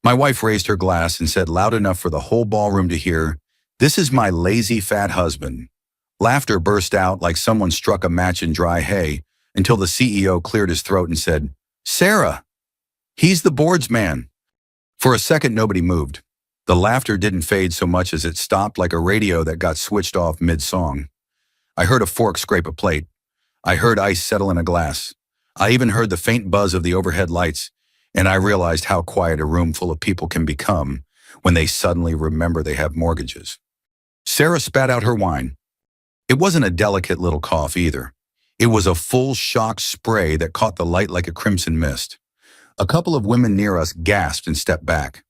My wife raised her glass and said loud enough for the whole ballroom to hear, "This is my lazy fat husband." Laughter burst out like someone struck a match in dry hay until the CEO cleared his throat and said, "Sarah, he's the boards man." For a second, nobody moved. The laughter didn't fade so much as it stopped like a radio that got switched off mid-song. I heard a fork scrape a plate. I heard ice settle in a glass. I even heard the faint buzz of the overhead lights, and I realized how quiet a room full of people can become when they suddenly remember they have mortgages. Sarah spat out her wine. It wasn't a delicate little cough either. It was a full shock spray that caught the light like a crimson mist. A couple of women near us gasped and stepped back.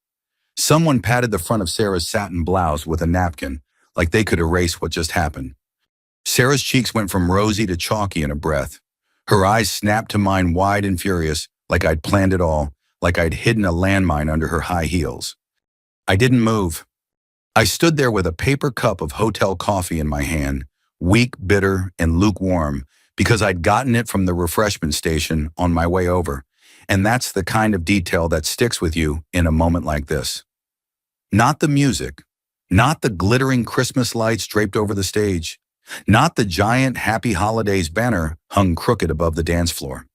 Someone patted the front of Sarah's satin blouse with a napkin, like they could erase what just happened. Sarah's cheeks went from rosy to chalky in a breath. Her eyes snapped to mine wide and furious, like I'd planned it all, like I'd hidden a landmine under her high heels. I didn't move. I stood there with a paper cup of hotel coffee in my hand, weak, bitter, and lukewarm, because I'd gotten it from the refreshment station on my way over. And that's the kind of detail that sticks with you in a moment like this. Not the music, not the glittering Christmas lights draped over the stage, not the giant Happy Holidays banner hung crooked above the dance floor.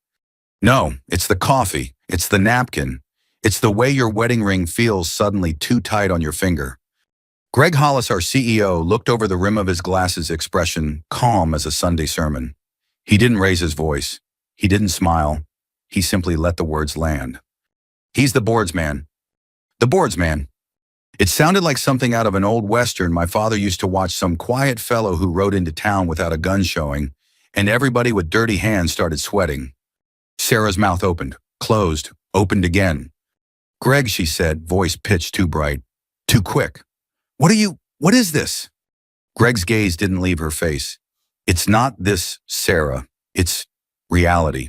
No, it's the coffee, it's the napkin, it's the way your wedding ring feels suddenly too tight on your finger. Greg Hollis, our CEO, looked over the rim of his glasses, expression calm as a Sunday sermon. He didn't raise his voice. He didn't smile. He simply let the words land. He's the boards man. The boards man. It sounded like something out of an old Western my father used to watch, some quiet fellow who rode into town without a gun showing, and everybody with dirty hands started sweating. Sarah's mouth opened, closed, opened again. "Greg," she said, voice pitched too bright, too quick. What is this?" Greg's gaze didn't leave her face. "It's not this, Sarah. It's reality."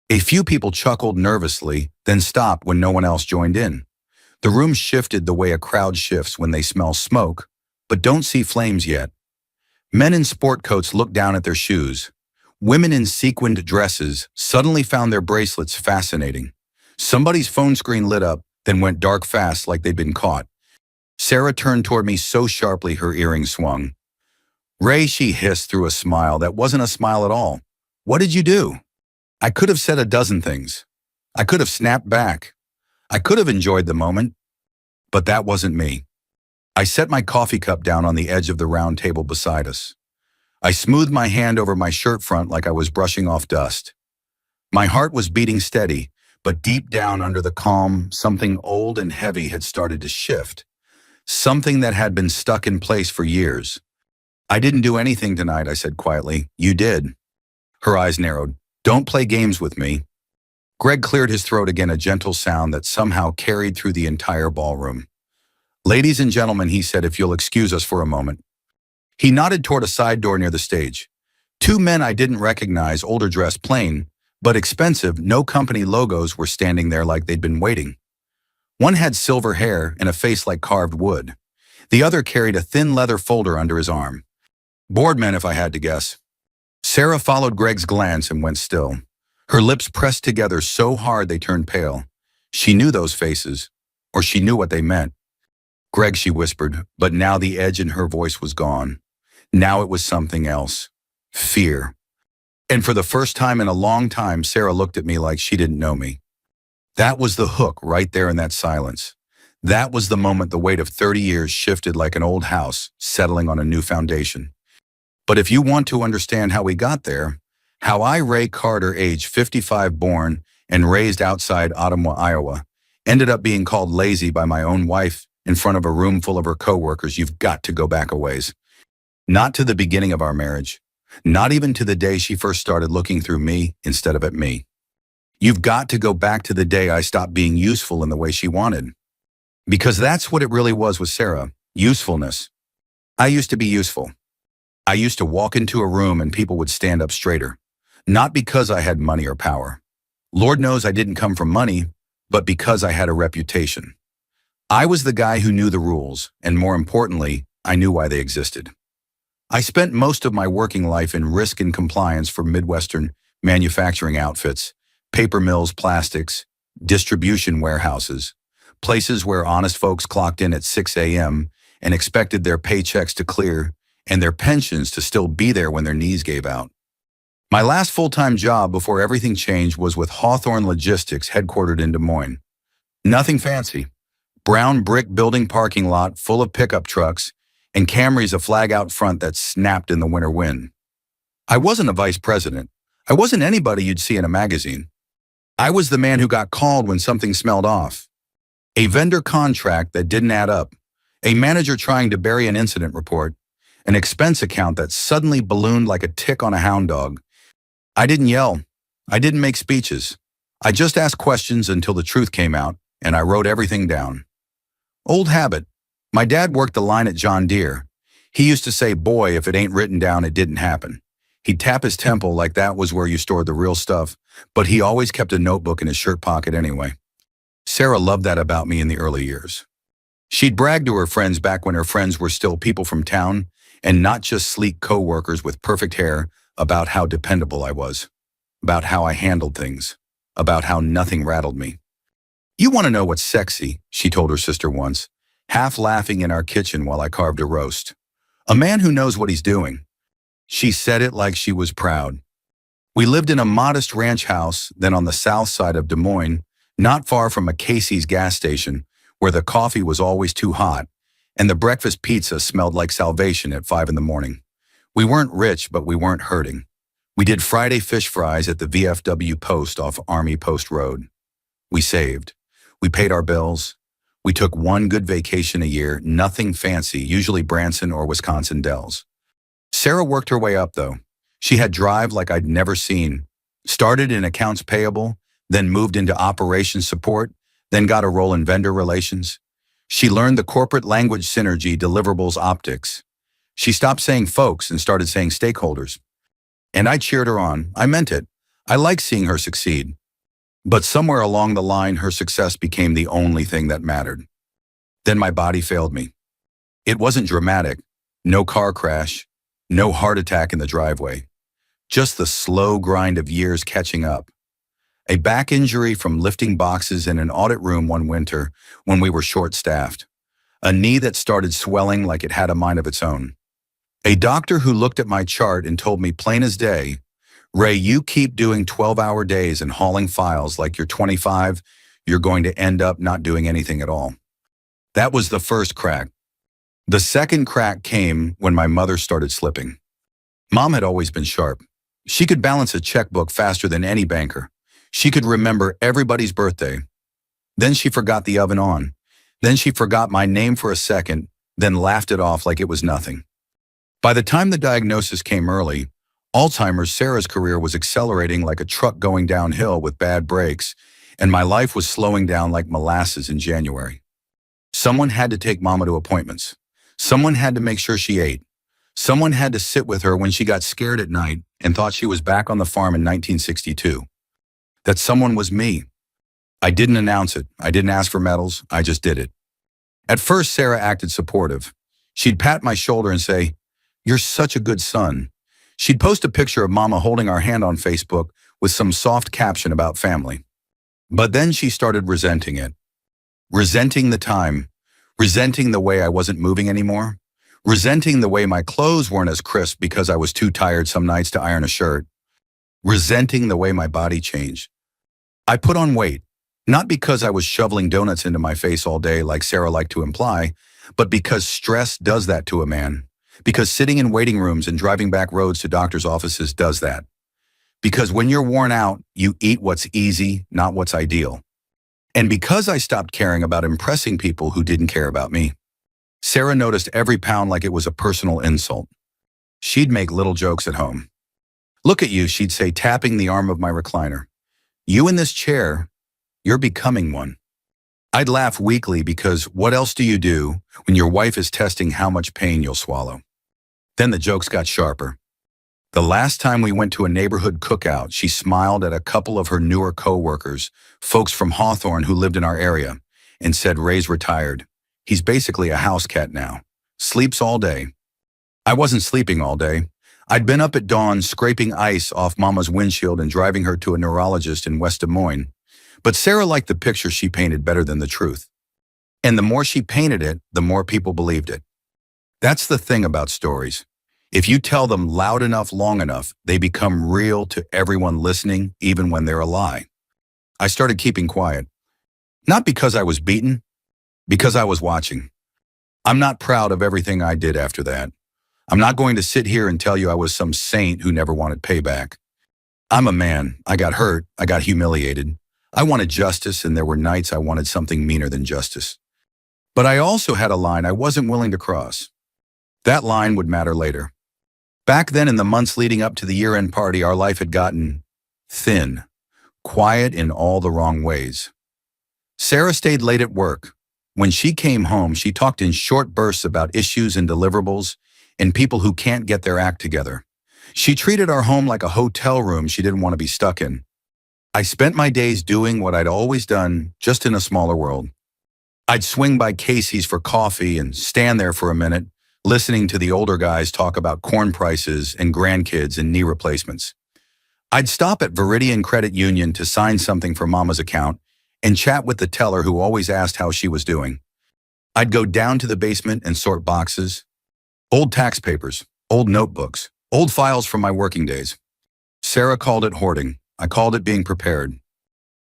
A few people chuckled nervously, then stopped when no one else joined in. The room shifted the way a crowd shifts when they smell smoke, but don't see flames yet. Men in sport coats looked down at their shoes. Women in sequined dresses suddenly found their bracelets fascinating. Somebody's phone screen lit up, then went dark fast like they'd been caught. Sarah turned toward me so sharply her earring swung. "Ray," she hissed through a smile that wasn't a smile at all. "What did you do?" I could have said a dozen things. I could have snapped back. I could have enjoyed the moment. But that wasn't me. I set my coffee cup down on the edge of the round table beside us. I smoothed my hand over my shirt front like I was brushing off dust. My heart was beating steady, but deep down under the calm, something old and heavy had started to shift. Something that had been stuck in place for years. "I didn't do anything tonight," I said quietly. "You did." Her eyes narrowed. "Don't play games with me." Greg cleared his throat again, a gentle sound that somehow carried through the entire ballroom. "Ladies and gentlemen," he said, "if you'll excuse us for a moment." He nodded toward a side door near the stage. Two men I didn't recognize, older, dressed plain, but expensive, no company logos, were standing there like they'd been waiting. One had silver hair and a face like carved wood. The other carried a thin leather folder under his arm. Boardmen, if I had to guess. Sarah followed Greg's glance and went still. Her lips pressed together so hard they turned pale. She knew those faces, or she knew what they meant. "Greg," she whispered, but now the edge in her voice was gone. Now it was something else. Fear. And for the first time in a long time, Sarah looked at me like she didn't know me. That was the hook right there in that silence. That was the moment the weight of 30 years shifted like an old house settling on a new foundation. But if you want to understand how we got there, how I, Ray Carter, age 55, born and raised outside Ottumwa, Iowa, ended up being called lazy by my own wife in front of a room full of her coworkers, you've got to go back a ways. Not to the beginning of our marriage, not even to the day she first started looking through me instead of at me. You've got to go back to the day I stopped being useful in the way she wanted. Because that's what it really was with Sarah, usefulness. I used to be useful. I used to walk into a room and people would stand up straighter. Not because I had money or power. Lord knows I didn't come from money, but because I had a reputation. I was the guy who knew the rules, and more importantly, I knew why they existed. I spent most of my working life in risk and compliance for Midwestern manufacturing outfits, paper mills, plastics, distribution warehouses. Places where honest folks clocked in at 6 a.m. and expected their paychecks to clear and their pensions to still be there when their knees gave out. My last full-time job before everything changed was with Hawthorne Logistics, headquartered in Des Moines. Nothing fancy. Brown brick building parking lot full of pickup trucks and Camrys a flag out front that snapped in the winter wind. I wasn't a vice president. I wasn't anybody you'd see in a magazine. I was the man who got called when something smelled off. A vendor contract that didn't add up. A manager trying to bury an incident report. An expense account that suddenly ballooned like a tick on a hound dog. I didn't yell. I didn't make speeches. I just asked questions until the truth came out, and I wrote everything down. Old habit. My dad worked the line at John Deere. He used to say, "Boy, if it ain't written down, it didn't happen." He'd tap his temple like that was where you stored the real stuff, but he always kept a notebook in his shirt pocket anyway. Sarah loved that about me in the early years. She'd brag to her friends back when her friends were still people from town and not just sleek co-workers with perfect hair about how dependable I was, about how I handled things, about how nothing rattled me. "You want to know what's sexy," she told her sister once, half laughing in our kitchen while I carved a roast. "A man who knows what he's doing." She said it like she was proud. We lived in a modest ranch house, then on the south side of Des Moines, not far from a Casey's gas station, where the coffee was always too hot, and the breakfast pizza smelled like salvation at 5 in the morning. We weren't rich, but we weren't hurting. We did Friday fish fries at the VFW Post off Army Post Road. We saved. We paid our bills. We took one good vacation a year, nothing fancy, usually Branson or Wisconsin Dells. Sarah worked her way up, though. She had drive like I'd never seen. Started in accounts payable, then moved into operations support, then got a role in vendor relations. She learned the corporate language synergy deliverables optics. She stopped saying folks and started saying stakeholders. And I cheered her on. I meant it. I liked seeing her succeed. But somewhere along the line, her success became the only thing that mattered. Then my body failed me. It wasn't dramatic. No car crash. No heart attack in the driveway. Just the slow grind of years catching up. A back injury from lifting boxes in an audit room one winter when we were short-staffed. A knee that started swelling like it had a mind of its own. A doctor who looked at my chart and told me plain as day, "Ray, you keep doing 12-hour days and hauling files like you're 25, you're going to end up not doing anything at all." That was the first crack. The second crack came when my mother started slipping. Mom had always been sharp. She could balance a checkbook faster than any banker. She could remember everybody's birthday. Then she forgot the oven on. Then she forgot my name for a second, then laughed it off like it was nothing. By the time the diagnosis came early, Alzheimer's, Sarah's career was accelerating like a truck going downhill with bad brakes, and my life was slowing down like molasses in January. Someone had to take Mama to appointments. Someone had to make sure she ate. Someone had to sit with her when she got scared at night and thought she was back on the farm in 1962. That someone was me. I didn't announce it. I didn't ask for medals. I just did it. At first, Sarah acted supportive. She'd pat my shoulder and say, "You're such a good son." She'd post a picture of Mama holding our hand on Facebook with some soft caption about family. But then she started resenting it. Resenting the time. Resenting the way I wasn't moving anymore. Resenting the way my clothes weren't as crisp because I was too tired some nights to iron a shirt. Resenting the way my body changed. I put on weight, not because I was shoveling donuts into my face all day like Sarah liked to imply, but because stress does that to a man. Because sitting in waiting rooms and driving back roads to doctors' offices does that. Because when you're worn out, you eat what's easy, not what's ideal. And because I stopped caring about impressing people who didn't care about me. Sarah noticed every pound like it was a personal insult. She'd make little jokes at home. "Look at you," she'd say, tapping the arm of my recliner. "You in this chair, you're becoming one." I'd laugh weakly because what else do you do when your wife is testing how much pain you'll swallow? Then the jokes got sharper. The last time we went to a neighborhood cookout, she smiled at a couple of her newer co-workers, folks from Hawthorne who lived in our area, and said, "Ray's retired. He's basically a house cat now. Sleeps all day." I wasn't sleeping all day. I'd been up at dawn scraping ice off Mama's windshield and driving her to a neurologist in West Des Moines. But Sarah liked the picture she painted better than the truth. And the more she painted it, the more people believed it. That's the thing about stories. If you tell them loud enough, long enough, they become real to everyone listening, even when they're a lie. I started keeping quiet. Not because I was beaten, because I was watching. I'm not proud of everything I did after that. I'm not going to sit here and tell you I was some saint who never wanted payback. I'm a man. I got hurt. I got humiliated. I wanted justice, and there were nights I wanted something meaner than justice. But I also had a line I wasn't willing to cross. That line would matter later. Back then, in the months leading up to the year-end party, our life had gotten thin, quiet in all the wrong ways. Sarah stayed late at work. When she came home, she talked in short bursts about issues and deliverables and people who can't get their act together. She treated our home like a hotel room she didn't want to be stuck in. I spent my days doing what I'd always done, just in a smaller world. I'd swing by Casey's for coffee and stand there for a minute, listening to the older guys talk about corn prices and grandkids and knee replacements. I'd stop at Veridian Credit Union to sign something for Mama's account and chat with the teller who always asked how she was doing. I'd go down to the basement and sort boxes, old tax papers, old notebooks, old files from my working days. Sarah called it hoarding. I called it being prepared.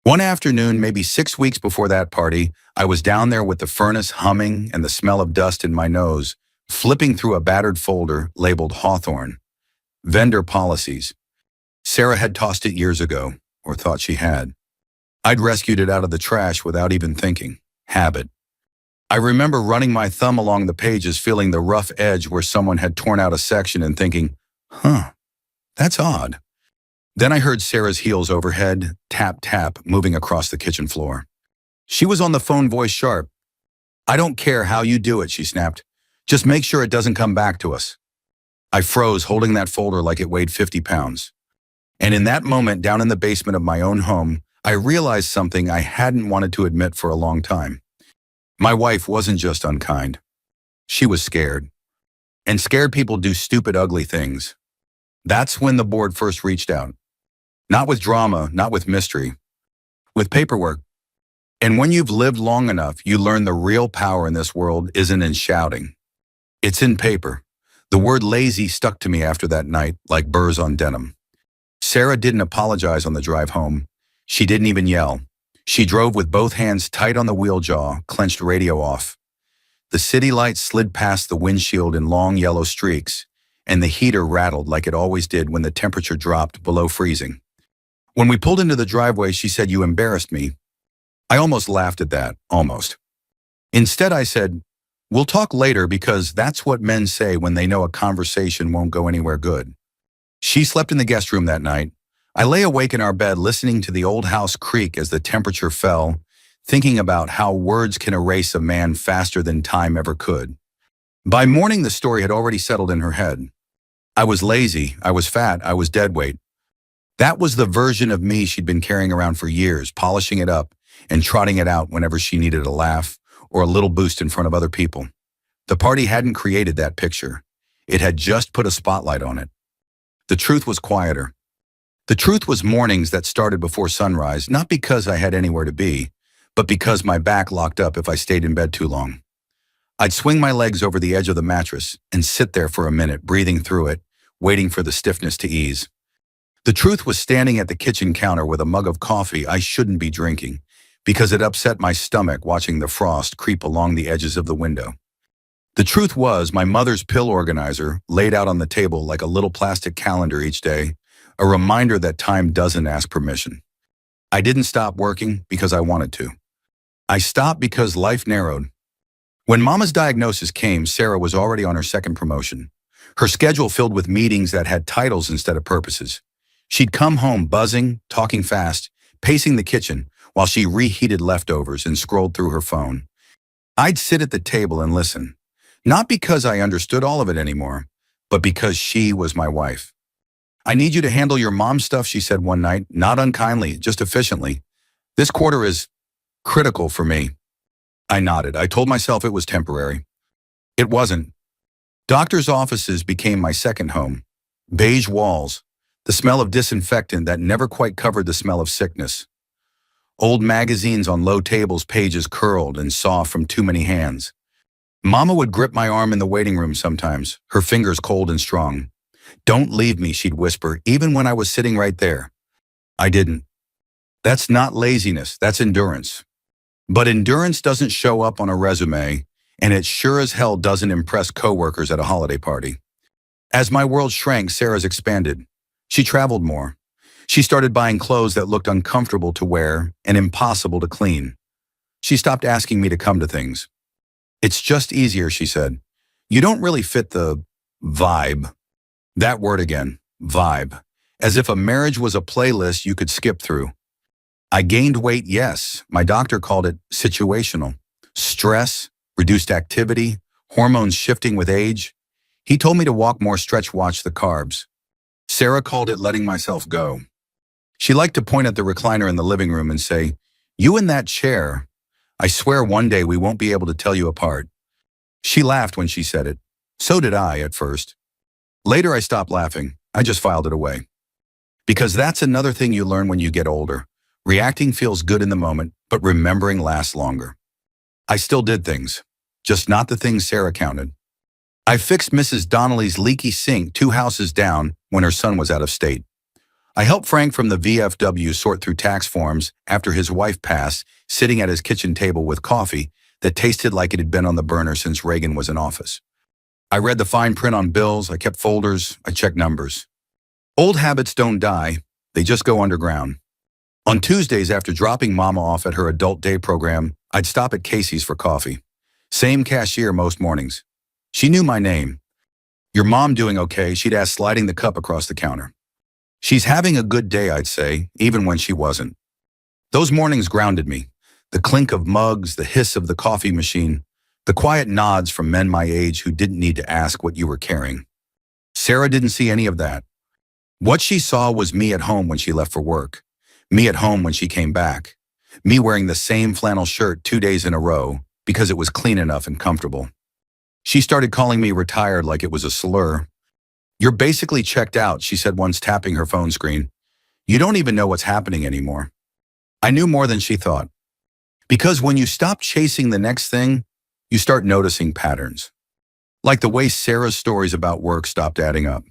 One afternoon, maybe 6 weeks before that party, I was down there with the furnace humming and the smell of dust in my nose, flipping through a battered folder labeled Hawthorne. Vendor policies. Sarah had tossed it years ago, or thought she had. I'd rescued it out of the trash without even thinking. Habit. I remember running my thumb along the pages, feeling the rough edge where someone had torn out a section and thinking, that's odd. Then I heard Sarah's heels overhead, tap, tap, moving across the kitchen floor. She was on the phone, voice sharp. "I don't care how you do it," she snapped. "Just make sure it doesn't come back to us." I froze, holding that folder like it weighed 50 pounds. And in that moment, down in the basement of my own home, I realized something I hadn't wanted to admit for a long time. My wife wasn't just unkind. She was scared. And scared people do stupid, ugly things. That's when the board first reached out. Not with drama, not with mystery, with paperwork. And when you've lived long enough, you learn the real power in this world isn't in shouting. It's in paper. The word lazy stuck to me after that night, like burrs on denim. Sarah didn't apologize on the drive home. She didn't even yell. She drove with both hands tight on the wheel jaw, clenched radio off. The city lights slid past the windshield in long yellow streaks, and the heater rattled like it always did when the temperature dropped below freezing. When we pulled into the driveway, she said, "You embarrassed me." I almost laughed at that, almost. Instead, I said, "We'll talk later," because that's what men say when they know a conversation won't go anywhere good. She slept in the guest room that night. I lay awake in our bed listening to the old house creak as the temperature fell, thinking about how words can erase a man faster than time ever could. By morning, the story had already settled in her head. I was lazy, I was fat, I was deadweight. That was the version of me she'd been carrying around for years, polishing it up and trotting it out whenever she needed a laugh or a little boost in front of other people. The party hadn't created that picture. It had just put a spotlight on it. The truth was quieter. The truth was mornings that started before sunrise, not because I had anywhere to be, but because my back locked up if I stayed in bed too long. I'd swing my legs over the edge of the mattress and sit there for a minute, breathing through it, waiting for the stiffness to ease. The truth was standing at the kitchen counter with a mug of coffee I shouldn't be drinking, because it upset my stomach watching the frost creep along the edges of the window. The truth was my mother's pill organizer laid out on the table like a little plastic calendar each day, a reminder that time doesn't ask permission. I didn't stop working because I wanted to. I stopped because life narrowed. When Mama's diagnosis came, Sarah was already on her second promotion. Her schedule filled with meetings that had titles instead of purposes. She'd come home buzzing, talking fast, pacing the kitchen while she reheated leftovers and scrolled through her phone. I'd sit at the table and listen, not because I understood all of it anymore, but because she was my wife. "I need you to handle your mom's stuff," she said one night, not unkindly, just efficiently. "This quarter is critical for me." I nodded. I told myself it was temporary. It wasn't. Doctors' offices became my second home. Beige walls, the smell of disinfectant that never quite covered the smell of sickness. Old magazines on low tables, pages curled and soft from too many hands. Mama would grip my arm in the waiting room sometimes, her fingers cold and strong. "Don't leave me," she'd whisper, even when I was sitting right there. I didn't. That's not laziness, that's endurance. But endurance doesn't show up on a resume, and it sure as hell doesn't impress coworkers at a holiday party. As my world shrank, Sarah's expanded. She traveled more. She started buying clothes that looked uncomfortable to wear and impossible to clean. She stopped asking me to come to things. "It's just easier," she said. "You don't really fit the vibe." That word again, vibe. As if a marriage was a playlist you could skip through. I gained weight, yes. My doctor called it situational. Stress, reduced activity, hormones shifting with age. He told me to walk more, stretch, watch the carbs. Sarah called it letting myself go. She liked to point at the recliner in the living room and say, "You in that chair. I swear one day we won't be able to tell you apart." She laughed when she said it. So did I at first. Later I stopped laughing. I just filed it away. Because that's another thing you learn when you get older. Reacting feels good in the moment, but remembering lasts longer. I still did things, just not the things Sarah counted. I fixed Mrs. Donnelly's leaky sink 2 houses down when her son was out of state. I helped Frank from the VFW sort through tax forms after his wife passed, sitting at his kitchen table with coffee that tasted like it had been on the burner since Reagan was in office. I read the fine print on bills, I kept folders, I checked numbers. Old habits don't die, they just go underground. On Tuesdays, after dropping Mama off at her adult day program, I'd stop at Casey's for coffee. Same cashier most mornings. She knew my name. "Your mom doing okay?" she'd ask, sliding the cup across the counter. "She's having a good day," I'd say, even when she wasn't. Those mornings grounded me. The clink of mugs, the hiss of the coffee machine, the quiet nods from men my age who didn't need to ask what you were carrying. Sarah didn't see any of that. What she saw was me at home when she left for work, me at home when she came back, me wearing the same flannel shirt 2 days in a row because it was clean enough and comfortable. She started calling me retired like it was a slur. "You're basically checked out," she said once, tapping her phone screen. "You don't even know what's happening anymore." I knew more than she thought. Because when you stop chasing the next thing, you start noticing patterns. Like the way Sarah's stories about work stopped adding up.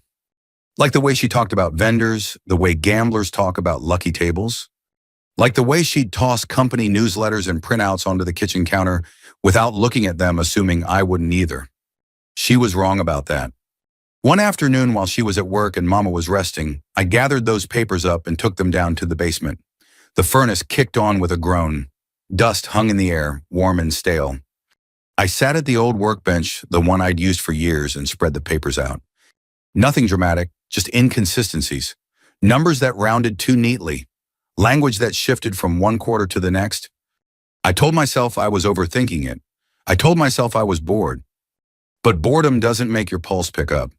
Like the way she talked about vendors, the way gamblers talk about lucky tables. Like the way she'd toss company newsletters and printouts onto the kitchen counter without looking at them, assuming I wouldn't either. She was wrong about that. One afternoon while she was at work and Mama was resting, I gathered those papers up and took them down to the basement. The furnace kicked on with a groan. Dust hung in the air, warm and stale. I sat at the old workbench, the one I'd used for years, and spread the papers out. Nothing dramatic, just inconsistencies. Numbers that rounded too neatly. Language that shifted from one quarter to the next. I told myself I was overthinking it. I told myself I was bored. But boredom doesn't make your pulse pick up.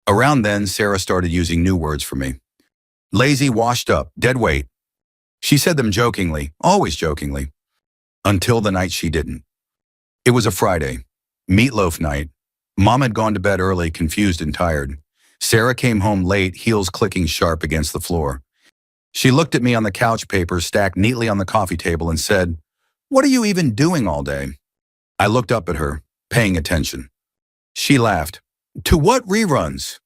Around then, Sarah started using new words for me. Lazy, washed up, dead weight. She said them jokingly, always jokingly. Until the night she didn't. It was a Friday, meatloaf night. Mom had gone to bed early, confused and tired. Sarah came home late, heels clicking sharp against the floor. She looked at me on the couch, papers stacked neatly on the coffee table, and said, "What are you even doing all day?" I looked up at her, paying attention. She laughed. "To what reruns?"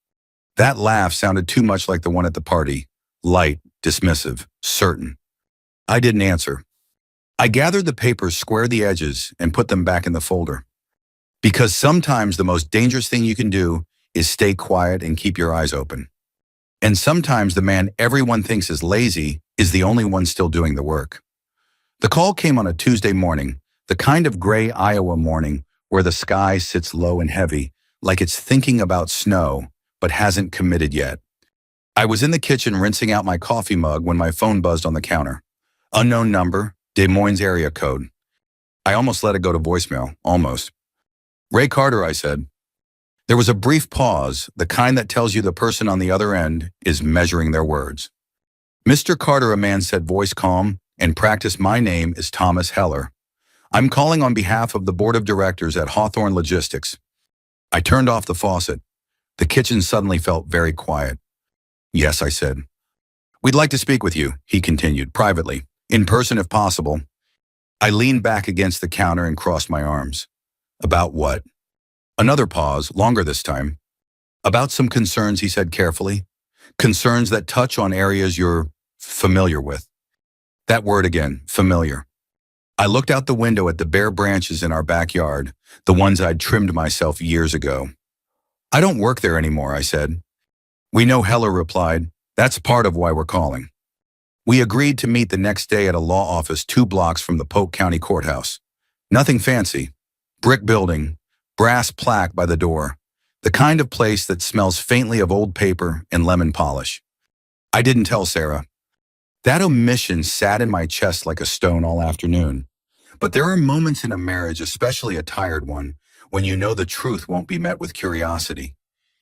That laugh sounded too much like the one at the party. Light, dismissive, certain. I didn't answer. I gathered the papers, squared the edges, and put them back in the folder. Because sometimes the most dangerous thing you can do is stay quiet and keep your eyes open. And sometimes the man everyone thinks is lazy is the only one still doing the work. The call came on a Tuesday morning, the kind of gray Iowa morning where the sky sits low and heavy, like it's thinking about snow, but hasn't committed yet. I was in the kitchen rinsing out my coffee mug when my phone buzzed on the counter. Unknown number, Des Moines area code. I almost let it go to voicemail, almost. "Ray Carter," I said. There was a brief pause, the kind that tells you the person on the other end is measuring their words. "Mr. Carter," a man said, voice calm, and practice, "my name is Thomas Heller. I'm calling on behalf of the board of directors at Hawthorne Logistics." I turned off the faucet. The kitchen suddenly felt very quiet. "Yes," I said. "We'd like to speak with you," he continued, "privately, In person if possible. I leaned back against the counter and crossed my arms. About what? Another pause, longer this time. About some concerns, he said carefully. Concerns that touch on areas you're familiar with. That word again, familiar. I looked out the window at the bare branches in our backyard, the ones I'd trimmed myself years ago. I don't work there anymore, I said. We know, Heller replied. That's part of why we're calling. We agreed to meet the next day at a law office 2 blocks from the Polk County Courthouse. Nothing fancy. Brick building, brass plaque by the door. The kind of place that smells faintly of old paper and lemon polish. I didn't tell Sarah. That omission sat in my chest like a stone all afternoon. But there are moments in a marriage, especially a tired one, when you know the truth won't be met with curiosity.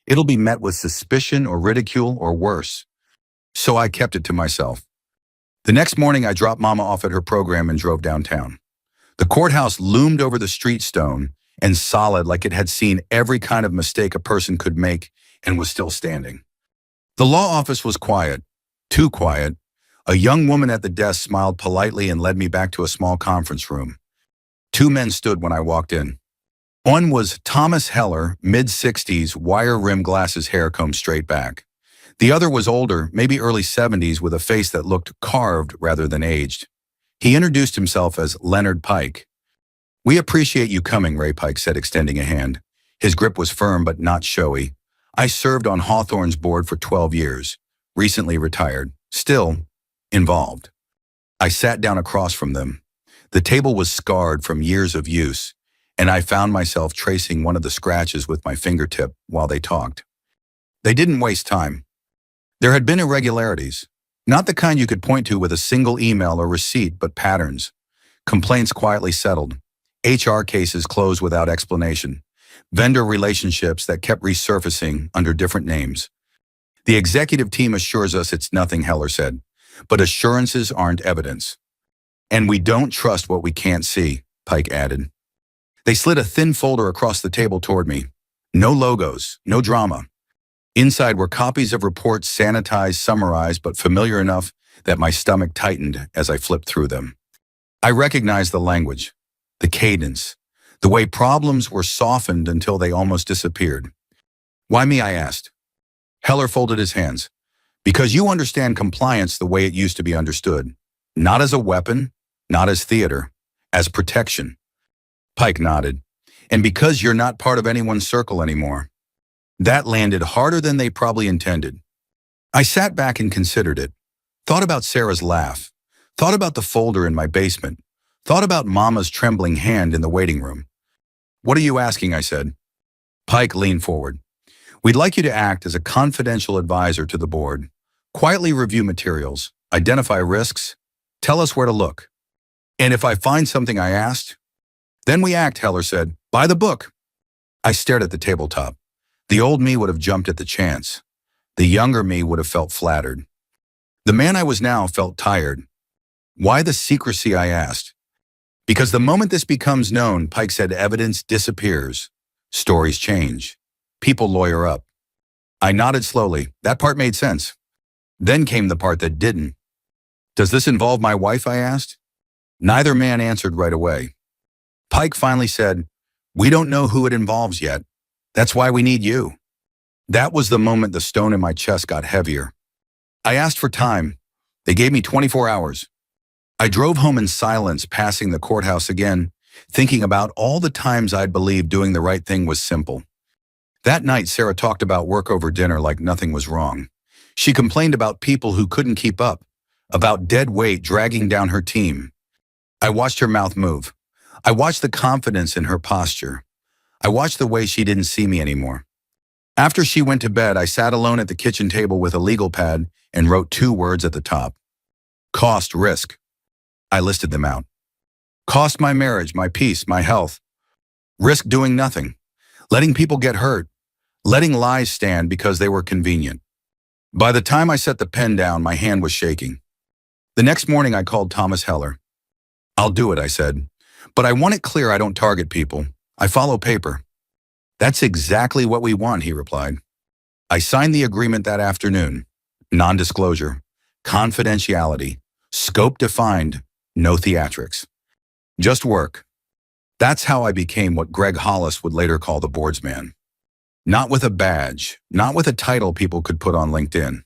It'll be met with suspicion or ridicule or worse. So I kept it to myself. The next morning, I dropped Mama off at her program and drove downtown. The courthouse loomed over the street stone and solid like it had seen every kind of mistake a person could make and was still standing. The law office was quiet, too quiet. A young woman at the desk smiled politely and led me back to a small conference room. 2 men stood when I walked in. One was Thomas Heller, mid-60s, wire-rimmed glasses, hair combed straight back. The other was older, maybe early 70s, with a face that looked carved rather than aged. He introduced himself as Leonard Pike. We appreciate you coming, Ray Pike said, extending a hand. His grip was firm but not showy. I served on Hawthorne's board for 12 years, recently retired, still involved. I sat down across from them. The table was scarred from years of use, and I found myself tracing one of the scratches with my fingertip while they talked. They didn't waste time. There had been irregularities, not the kind you could point to with a single email or receipt, but patterns. Complaints quietly settled. HR cases closed without explanation. Vendor relationships that kept resurfacing under different names. The executive team assures us it's nothing, Heller said, but assurances aren't evidence. And we don't trust what we can't see, Pike added. They slid a thin folder across the table toward me. No logos, no drama. Inside were copies of reports, sanitized, summarized, but familiar enough that my stomach tightened as I flipped through them. I recognized the language, the cadence, the way problems were softened until they almost disappeared. Why me, I asked. Heller folded his hands. Because you understand compliance the way it used to be understood. Not as a weapon, not as theater, as protection. Pike nodded. And because you're not part of anyone's circle anymore. That landed harder than they probably intended. I sat back and considered it. Thought about Sarah's laugh. Thought about the folder in my basement. Thought about Mama's trembling hand in the waiting room. What are you asking, I said. Pike leaned forward. We'd like you to act as a confidential advisor to the board. Quietly review materials, identify risks, tell us where to look. And if I find something I asked, then we act, Heller said. By the book. I stared at the tabletop. The old me would have jumped at the chance. The younger me would have felt flattered. The man I was now felt tired. Why the secrecy, I asked. Because the moment this becomes known, Pike said, evidence disappears. Stories change. People lawyer up. I nodded slowly. That part made sense. Then came the part that didn't. Does this involve my wife, I asked. Neither man answered right away. Pike finally said, we don't know who it involves yet. That's why we need you. That was the moment the stone in my chest got heavier. I asked for time. They gave me 24 hours. I drove home in silence, passing the courthouse again, thinking about all the times I'd believed doing the right thing was simple. That night, Sarah talked about work over dinner like nothing was wrong. She complained about people who couldn't keep up, about dead weight dragging down her team. I watched her mouth move. I watched the confidence in her posture. I watched the way she didn't see me anymore. After she went to bed, I sat alone at the kitchen table with a legal pad and wrote 2 words at the top. Cost, risk. I listed them out. Cost my marriage, my peace, my health. Risk doing nothing. Letting people get hurt. Letting lies stand because they were convenient. By the time I set the pen down, my hand was shaking. The next morning, I called Thomas Heller. I'll do it, I said. But I want it clear I don't target people. I follow paper. That's exactly what we want, he replied. I signed the agreement that afternoon. Non-disclosure, confidentiality, Scope defined, no theatrics. Just work. That's how I became what Greg Hollis would later call the boards man. Not with a badge, not with a title people could put on LinkedIn.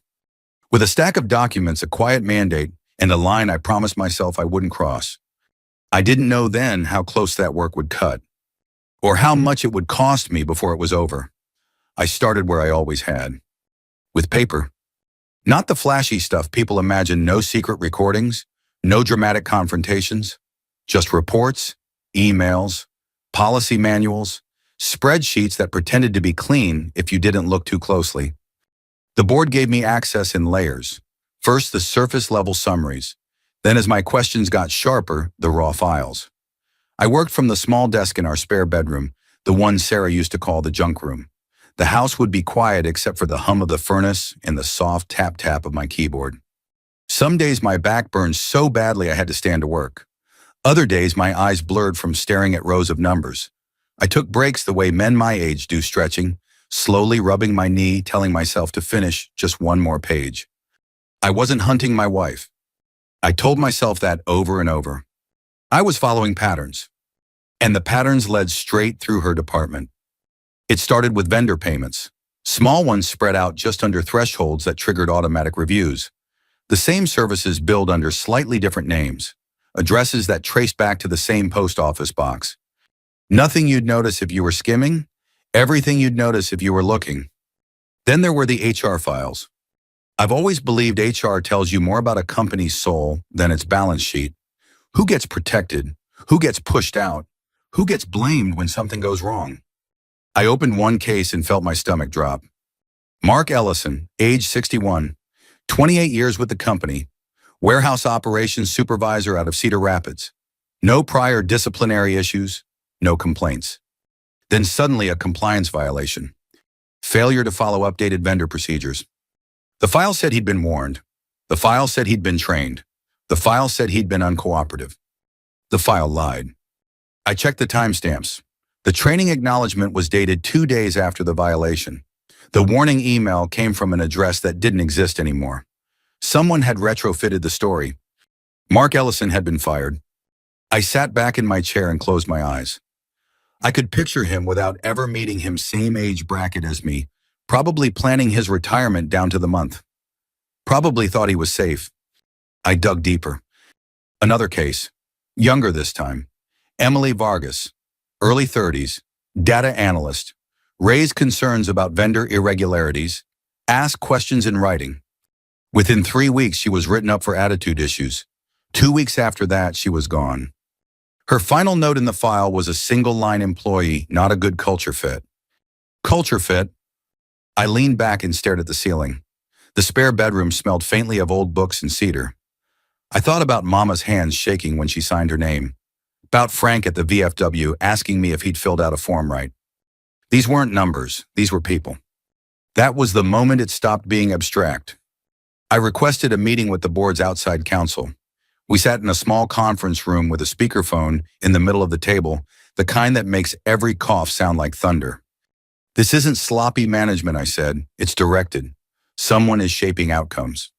With a stack of documents, a quiet mandate, and a line I promised myself I wouldn't cross. I didn't know then how close that work would cut, or how much it would cost me before it was over. I started where I always had, with paper. Not the flashy stuff people imagine, no secret recordings, no dramatic confrontations, just reports, emails, policy manuals, spreadsheets that pretended to be clean if you didn't look too closely. The board gave me access in layers. First, the surface-level summaries. Then, as my questions got sharper, the raw files. I worked from the small desk in our spare bedroom, the one Sarah used to call the junk room. The house would be quiet except for the hum of the furnace and the soft tap-tap of my keyboard. Some days my back burned so badly I had to stand to work. Other days my eyes blurred from staring at rows of numbers. I took breaks the way men my age do, stretching, slowly rubbing my knee, telling myself to finish just one more page. I wasn't hunting my wife. I told myself that over and over. I was following patterns, and the patterns led straight through her department. It started with vendor payments, small ones spread out just under thresholds that triggered automatic reviews. The same services billed under slightly different names, addresses that traced back to the same post office box. Nothing you'd notice if you were skimming, everything you'd notice if you were looking. Then there were the HR files. I've always believed HR tells you more about a company's soul than its balance sheet. Who gets protected? Who gets pushed out? Who gets blamed when something goes wrong? I opened one case and felt my stomach drop. Mark Ellison, age 61, 28 years with the company, warehouse operations supervisor out of Cedar Rapids. No prior disciplinary issues, no complaints. Then suddenly a compliance violation. Failure to follow updated vendor procedures. The file said he'd been warned. The file said he'd been trained. The file said he'd been uncooperative. The file lied. I checked the timestamps. The training acknowledgement was dated 2 days after the violation. The warning email came from an address that didn't exist anymore. Someone had retrofitted the story. Mark Ellison had been fired. I sat back in my chair and closed my eyes. I could picture him without ever meeting him, same age bracket as me, probably planning his retirement down to the month. Probably thought he was safe. I dug deeper. Another case, younger this time. Emily Vargas, early 30s, data analyst, raised concerns about vendor irregularities, asked questions in writing. Within 3 weeks, she was written up for attitude issues. 2 weeks after that, she was gone. Her final note in the file was a single-line employee, not a good culture fit. Culture fit? I leaned back and stared at the ceiling. The spare bedroom smelled faintly of old books and cedar. I thought about Mama's hands shaking when she signed her name. About Frank at the VFW asking me if he'd filled out a form right. These weren't numbers, these were people. That was the moment it stopped being abstract. I requested a meeting with the board's outside counsel. We sat in a small conference room with a speakerphone in the middle of the table, the kind that makes every cough sound like thunder. This isn't sloppy management, I said. It's directed. Someone is shaping outcomes.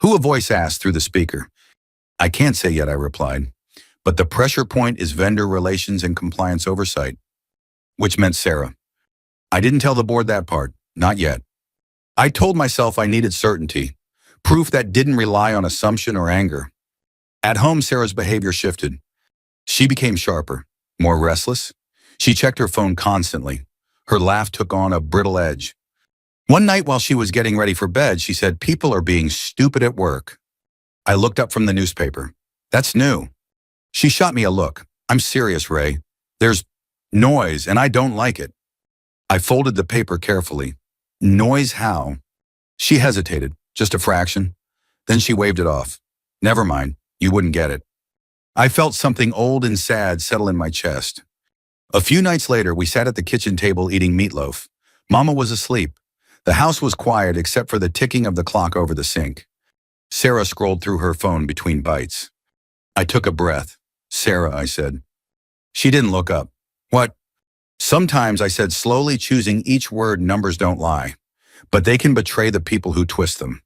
Who? A voice asked through the speaker. I can't say yet, I replied. But the pressure point is vendor relations and compliance oversight. Which meant Sarah. I didn't tell the board that part, not yet. I told myself I needed certainty, proof that didn't rely on assumption or anger. At home, Sarah's behavior shifted. She became sharper, more restless. She checked her phone constantly. Her laugh took on a brittle edge. One night while she was getting ready for bed, she said, "People are being stupid at work." I looked up from the newspaper. That's new. She shot me a look. I'm serious, Ray. There's noise, and I don't like it. I folded the paper carefully. Noise how? She hesitated, just a fraction. Then she waved it off. Never mind, you wouldn't get it. I felt something old and sad settle in my chest. A few nights later, we sat at the kitchen table eating meatloaf. Mama was asleep. The house was quiet except for the ticking of the clock over the sink. Sarah scrolled through her phone between bites. I took a breath. Sarah, I said. She didn't look up. What? Sometimes, I said, slowly choosing each word. Numbers don't lie, but they can betray the people who twist them.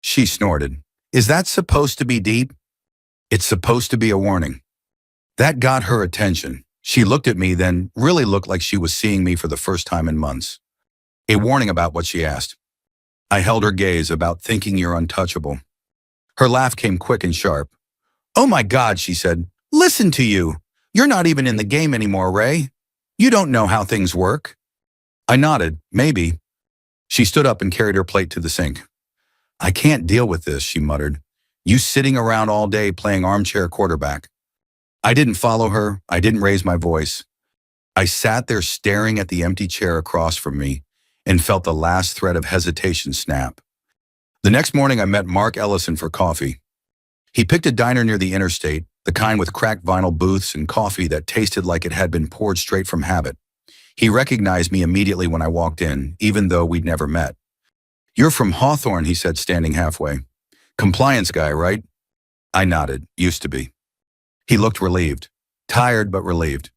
She snorted. Is that supposed to be deep? It's supposed to be a warning. That got her attention. She looked at me, then really looked like she was seeing me for the first time in months. A warning about what she asked. I held her gaze. About thinking you're untouchable. Her laugh came quick and sharp. Oh my God, she said. Listen to you. You're not even in the game anymore, Ray. You don't know how things work. I nodded. Maybe. She stood up and carried her plate to the sink. I can't deal with this, she muttered. You sitting around all day playing armchair quarterback. I didn't follow her. I didn't raise my voice. I sat there staring at the empty chair across from me and felt the last thread of hesitation snap. The next morning I met Mark Ellison for coffee. He picked a diner near the interstate, the kind with cracked vinyl booths and coffee that tasted like it had been poured straight from habit. He recognized me immediately when I walked in, even though we'd never met. You're from Hawthorne, he said, standing halfway. Compliance guy, right? I nodded. Used to be. He looked relieved. Tired, but relieved.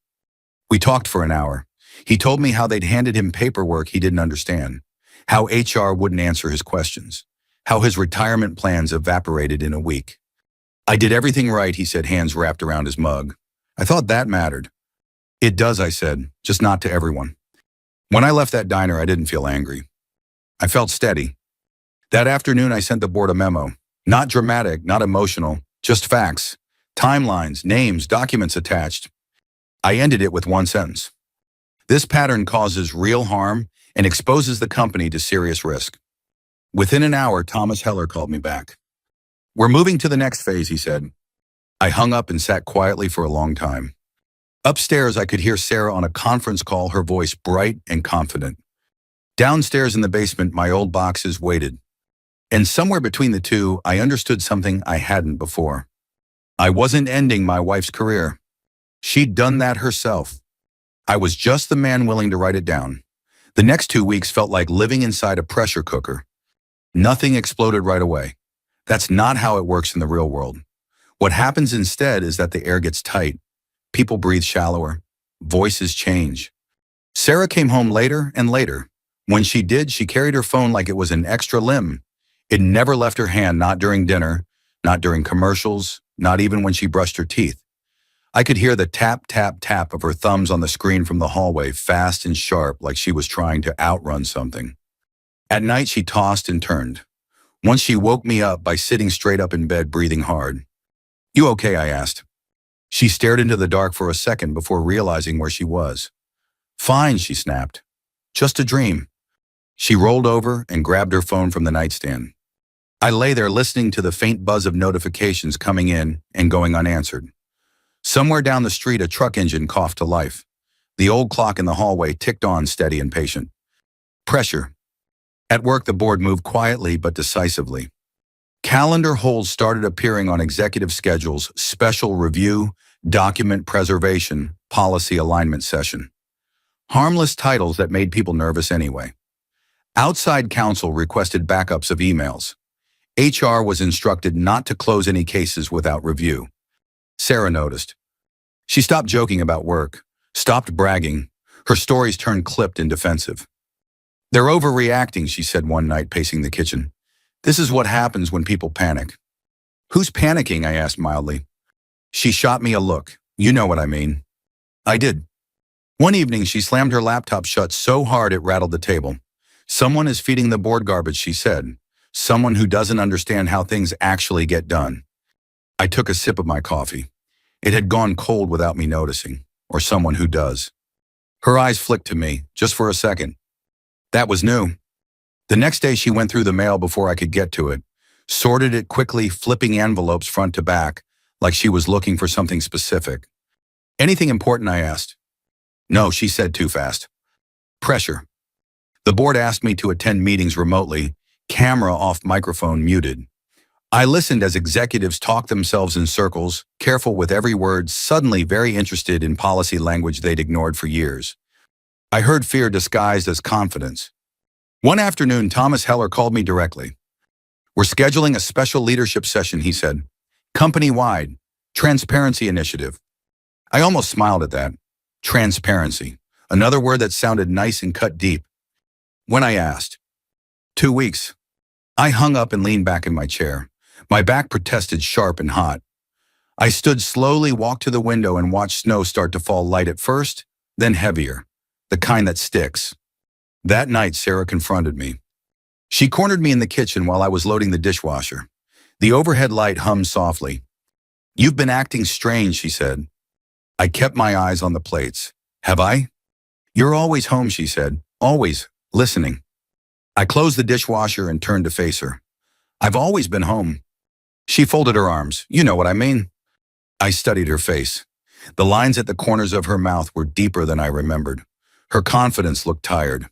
We talked for an hour. He told me how they'd handed him paperwork he didn't understand, how HR wouldn't answer his questions, how his retirement plans evaporated in a week. I did everything right, he said, hands wrapped around his mug. I thought that mattered. It does, I said, just not to everyone. When I left that diner, I didn't feel angry. I felt steady. That afternoon, I sent the board a memo. Not dramatic, not emotional, just facts, timelines, names, documents attached. I ended it with one sentence. This pattern causes real harm and exposes the company to serious risk. Within an hour, Thomas Heller called me back. We're moving to the next phase, he said. I hung up and sat quietly for a long time. Upstairs, I could hear Sarah on a conference call, her voice bright and confident. Downstairs in the basement, my old boxes waited. And somewhere between the two, I understood something I hadn't before. I wasn't ending my wife's career. She'd done that herself. I was just the man willing to write it down. The next 2 weeks felt like living inside a pressure cooker. Nothing exploded right away. That's not how it works in the real world. What happens instead is that the air gets tight. People breathe shallower. Voices change. Sarah came home later and later. When she did, she carried her phone like it was an extra limb. It never left her hand, not during dinner, not during commercials, not even when she brushed her teeth. I could hear the tap, tap, tap of her thumbs on the screen from the hallway, fast and sharp, like she was trying to outrun something. At night, she tossed and turned. Once she woke me up by sitting straight up in bed, breathing hard. You okay? I asked. She stared into the dark for a second before realizing where she was. Fine, she snapped. Just a dream. She rolled over and grabbed her phone from the nightstand. I lay there listening to the faint buzz of notifications coming in and going unanswered. Somewhere down the street, a truck engine coughed to life. The old clock in the hallway ticked on, steady and patient. Pressure. At work, the board moved quietly but decisively. Calendar holds started appearing on executive schedules, special review, document preservation, policy alignment session. Harmless titles that made people nervous anyway. Outside counsel requested backups of emails. HR was instructed not to close any cases without review. Sarah noticed. She stopped joking about work, stopped bragging. Her stories turned clipped and defensive. They're overreacting, she said one night, pacing the kitchen. This is what happens when people panic. Who's panicking? I asked mildly. She shot me a look. You know what I mean. I did. One evening, she slammed her laptop shut so hard it rattled the table. Someone is feeding the board garbage, she said. Someone who doesn't understand how things actually get done. I took a sip of my coffee. It had gone cold without me noticing, or someone who does. Her eyes flicked to me, just for a second. That was new. The next day she went through the mail before I could get to it, sorted it quickly, flipping envelopes front to back, like she was looking for something specific. Anything important? I asked. No, she said too fast. Pressure. The board asked me to attend meetings remotely, camera off, microphone muted. I listened as executives talked themselves in circles, careful with every word, suddenly very interested in policy language they'd ignored for years. I heard fear disguised as confidence. One afternoon, Thomas Heller called me directly. We're scheduling a special leadership session, he said. Company-wide, transparency initiative. I almost smiled at that. Transparency, another word that sounded nice and cut deep. When I asked, 2 weeks. I hung up and leaned back in my chair. My back protested sharp and hot. I stood slowly, walked to the window, and watched snow start to fall light at first, then heavier, the kind that sticks. That night, Sarah confronted me. She cornered me in the kitchen while I was loading the dishwasher. The overhead light hummed softly. "You've been acting strange," she said. I kept my eyes on the plates. "Have I?" "You're always home," she said. "Always listening." I closed the dishwasher and turned to face her. "I've always been home." She folded her arms. "You know what I mean." I studied her face. The lines at the corners of her mouth were deeper than I remembered. Her confidence looked tired.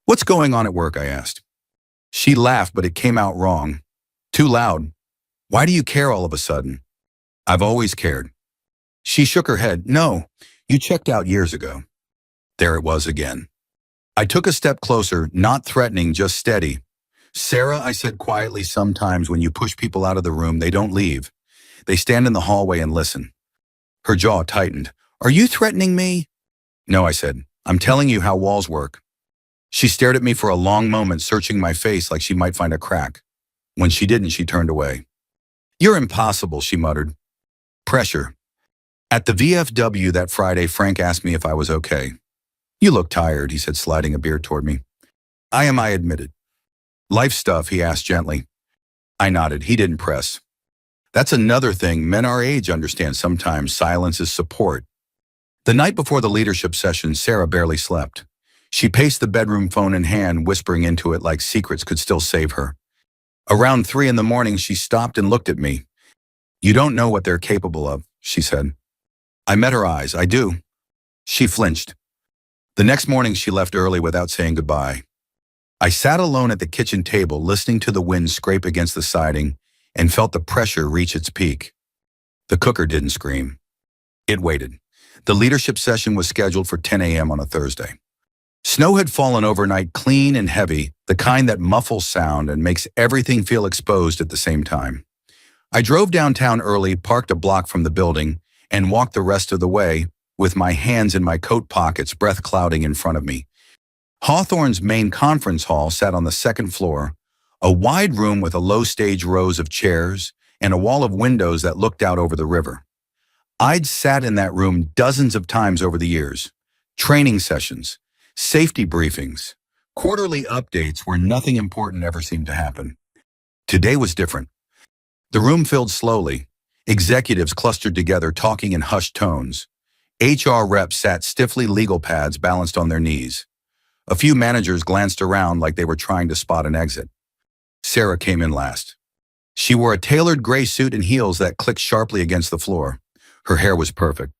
"What's going on at work?" I asked. She laughed, but it came out wrong. Too loud. "Why do you care all of a sudden?" "I've always cared." She shook her head. "No, you checked out years ago." There it was again. I took a step closer, not threatening, just steady. "Sarah," I said quietly, "sometimes when you push people out of the room, they don't leave. They stand in the hallway and listen." Her jaw tightened. "Are you threatening me?" "No," I said. "I'm telling you how walls work." She stared at me for a long moment, searching my face like she might find a crack. When she didn't, she turned away. "You're impossible," she muttered. Pressure. At the VFW that Friday, Frank asked me if I was okay. "You look tired," he said, sliding a beer toward me. "I am," I admitted. "Life stuff?" he asked gently. I nodded. He didn't press. That's another thing men our age understand sometimes. Silence is support. The night before the leadership session, Sarah barely slept. She paced the bedroom, phone in hand, whispering into it like secrets could still save her. Around 3 in the morning, she stopped and looked at me. "You don't know what they're capable of," she said. I met her eyes. "I do." She flinched. The next morning, she left early without saying goodbye. I sat alone at the kitchen table, listening to the wind scrape against the siding, and felt the pressure reach its peak. The cooker didn't scream. It waited. The leadership session was scheduled for 10 a.m. on a Thursday. Snow had fallen overnight, clean and heavy, the kind that muffles sound and makes everything feel exposed at the same time. I drove downtown early, parked a block from the building, and walked the rest of the way, with my hands in my coat pockets, breath clouding in front of me. Hawthorne's main conference hall sat on the second floor, a wide room with a low stage, rows of chairs, and a wall of windows that looked out over the river. I'd sat in that room dozens of times over the years. Training sessions, safety briefings, quarterly updates where nothing important ever seemed to happen. Today was different. The room filled slowly. Executives clustered together, talking in hushed tones. HR reps sat stiffly, legal pads balanced on their knees. A few managers glanced around like they were trying to spot an exit. Sarah came in last. She wore a tailored gray suit and heels that clicked sharply against the floor. Her hair was perfect.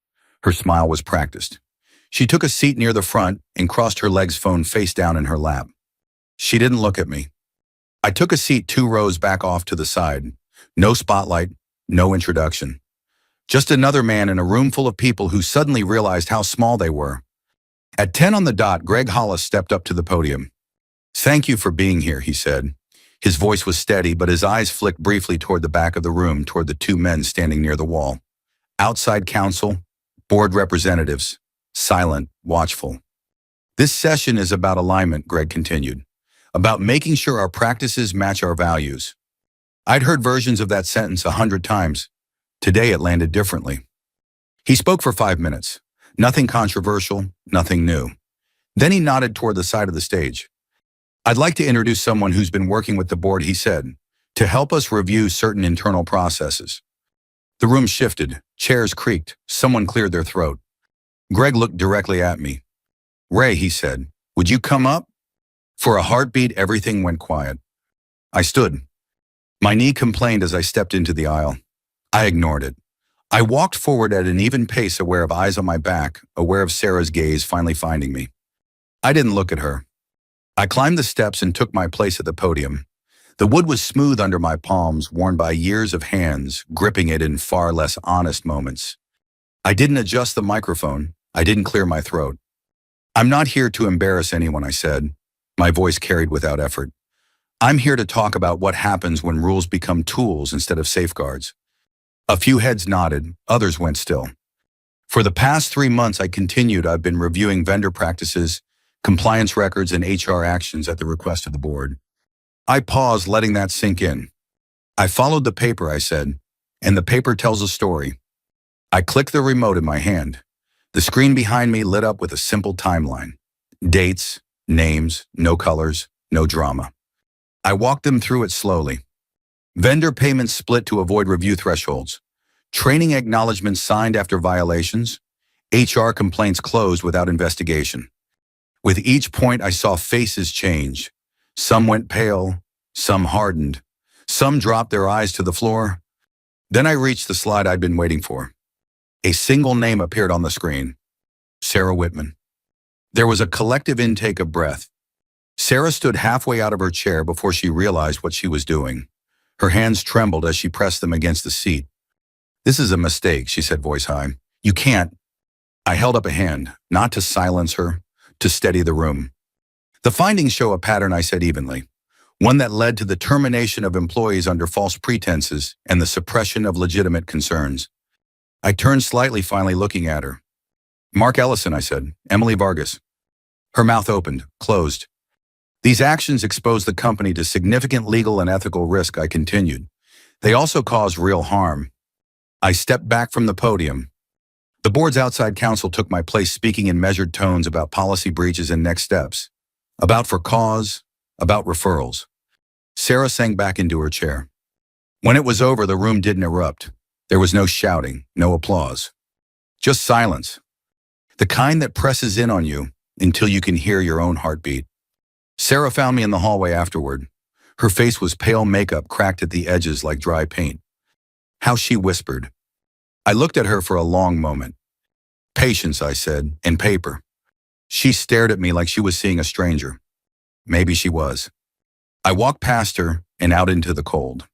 Her smile was practiced. She took a seat near the front and crossed her legs, phone face down in her lap. She didn't look at me. I took a seat 2 rows back off to the side. No spotlight, no introduction. Just another man in a room full of people who suddenly realized how small they were. At 10 on the dot, Greg Hollis stepped up to the podium. "Thank you for being here," he said. His voice was steady, but his eyes flicked briefly toward the back of the room, toward the 2 men standing near the wall. Outside counsel, board representatives, silent, watchful. "This session is about alignment," Greg continued, "about making sure our practices match our values." I'd heard versions of that sentence 100 times. Today it landed differently. He spoke for 5 minutes. Nothing controversial, nothing new. Then he nodded toward the side of the stage. "I'd like to introduce someone who's been working with the board," he said, "to help us review certain internal processes." The room shifted. Chairs creaked. Someone cleared their throat. Greg looked directly at me. "Ray," he said, "would you come up?" For a heartbeat, everything went quiet. I stood. My knee complained as I stepped into the aisle. I ignored it. I walked forward at an even pace, aware of eyes on my back, aware of Sarah's gaze finally finding me. I didn't look at her. I climbed the steps and took my place at the podium. The wood was smooth under my palms, worn by years of hands, gripping it in far less honest moments. I didn't adjust the microphone. I didn't clear my throat. "I'm not here to embarrass anyone," I said. My voice carried without effort. "I'm here to talk about what happens when rules become tools instead of safeguards." A few heads nodded, others went still. For the past 3 months, I've been reviewing vendor practices, compliance records, and HR actions at the request of the board. I paused, letting that sink in. I followed the paper, I said, and the paper tells a story. I clicked the remote in my hand. The screen behind me lit up with a simple timeline. Dates, names, no colors, no drama. I walked them through it slowly. Vendor payments split to avoid review thresholds. Training acknowledgments signed after violations. HR complaints closed without investigation. With each point, I saw faces change. Some went pale, some hardened, some dropped their eyes to the floor. Then I reached the slide I'd been waiting for. A single name appeared on the screen. Sarah Whitman. There was a collective intake of breath. Sarah stood halfway out of her chair before she realized what she was doing. Her hands trembled as she pressed them against the seat. "This is a mistake," she said, voice high. "You can't." I held up a hand, not to silence her, to steady the room. "The findings show a pattern," I said evenly, one that led to the termination of employees under false pretenses and the suppression of legitimate concerns. I turned slightly, finally looking at her. "Mark Ellison," I said. "Emily Vargas." Her mouth opened, closed. "These actions expose the company to significant legal and ethical risk," I continued. "They also cause real harm." I stepped back from the podium. The board's outside counsel took my place, speaking in measured tones about policy breaches and next steps, about for cause, about referrals. Sarah sank back into her chair. When it was over, the room didn't erupt. There was no shouting, no applause. Just silence. The kind that presses in on you until you can hear your own heartbeat. Sarah found me in the hallway afterward. Her face was pale makeup cracked at the edges like dry paint. How she whispered. I looked at her for a long moment. "Patience," I said, "and paper." She stared at me like she was seeing a stranger. Maybe she was. I walked past her and out into the cold.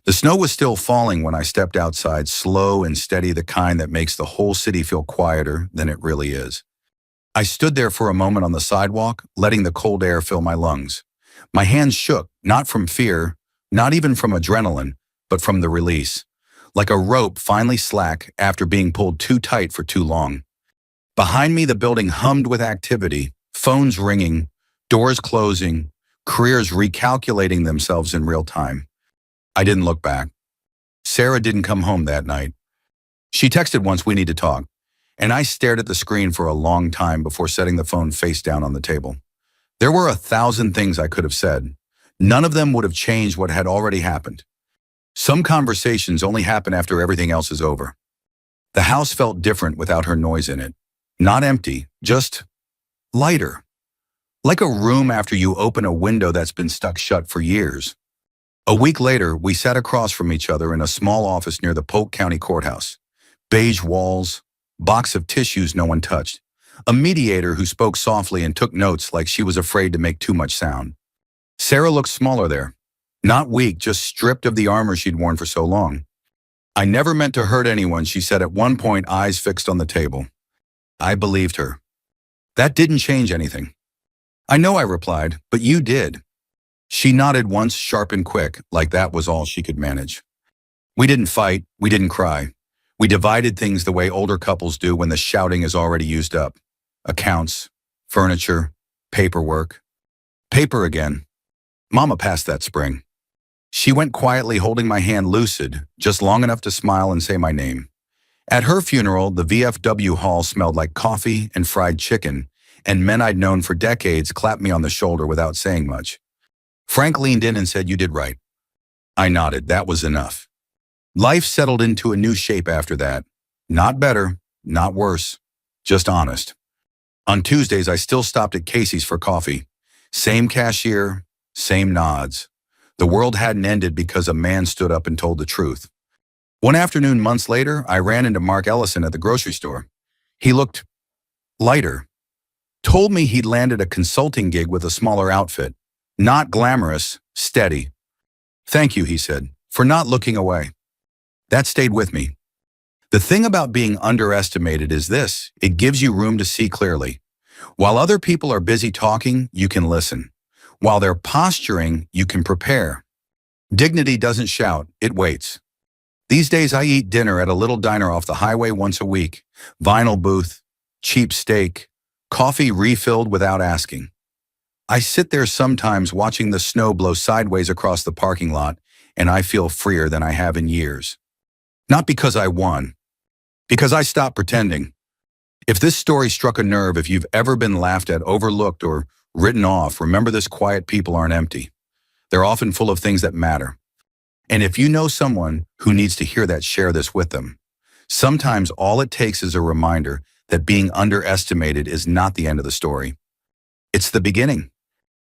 The snow was still falling when I stepped outside, slow and steady, the kind that makes the whole city feel quieter than it really is. I stood there for a moment on the sidewalk, letting the cold air fill my lungs. My hands shook, not from fear, not even from adrenaline, but from the release. Like a rope finally slack after being pulled too tight for too long. Behind me, the building hummed with activity, phones ringing, doors closing, careers recalculating themselves in real time. I didn't look back. Sarah didn't come home that night. She texted once, "We need to talk," and I stared at the screen for a long time before setting the phone face down on the table. There were 1,000 things I could have said. None of them would have changed what had already happened. Some conversations only happen after everything else is over. The house felt different without her noise in it. Not empty, just lighter. Like a room after you open a window that's been stuck shut for years. A week later, we sat across from each other in a small office near the Polk County Courthouse. Beige walls, box of tissues no one touched, a mediator who spoke softly and took notes like she was afraid to make too much sound. Sarah looked smaller there. Not weak, just stripped of the armor she'd worn for so long. "I never meant to hurt anyone," she said at one point, eyes fixed on the table. I believed her. That didn't change anything. "I know," I replied, "but you did." She nodded once, sharp and quick, like that was all she could manage. We didn't fight, we didn't cry. We divided things the way older couples do when the shouting is already used up. Accounts, furniture, paperwork. Paper again. Mama passed that spring. She went quietly, holding my hand lucid, just long enough to smile and say my name. At her funeral, the VFW hall smelled like coffee and fried chicken, and men I'd known for decades clapped me on the shoulder without saying much. Frank leaned in and said, "You did right." I nodded. That was enough. Life settled into a new shape after that. Not better, not worse, just honest. On Tuesdays, I still stopped at Casey's for coffee. Same cashier, same nods. The world hadn't ended because a man stood up and told the truth. One afternoon, months later, I ran into Mark Ellison at the grocery store. He looked lighter. Told me he'd landed a consulting gig with a smaller outfit. Not glamorous, steady. "Thank you," he said, "for not looking away." That stayed with me. The thing about being underestimated is this: it gives you room to see clearly. While other people are busy talking, you can listen. While they're posturing, you can prepare. Dignity doesn't shout, it waits. These days I eat dinner at a little diner off the highway once a week. Vinyl booth, cheap steak, coffee refilled without asking. I sit there sometimes watching the snow blow sideways across the parking lot and I feel freer than I have in years. Not because I won, because I stopped pretending. If this story struck a nerve, if you've ever been laughed at, overlooked, or written off, remember this: quiet people aren't empty. They're often full of things that matter. And if you know someone who needs to hear that, share this with them. Sometimes all it takes is a reminder that being underestimated is not the end of the story. It's the beginning.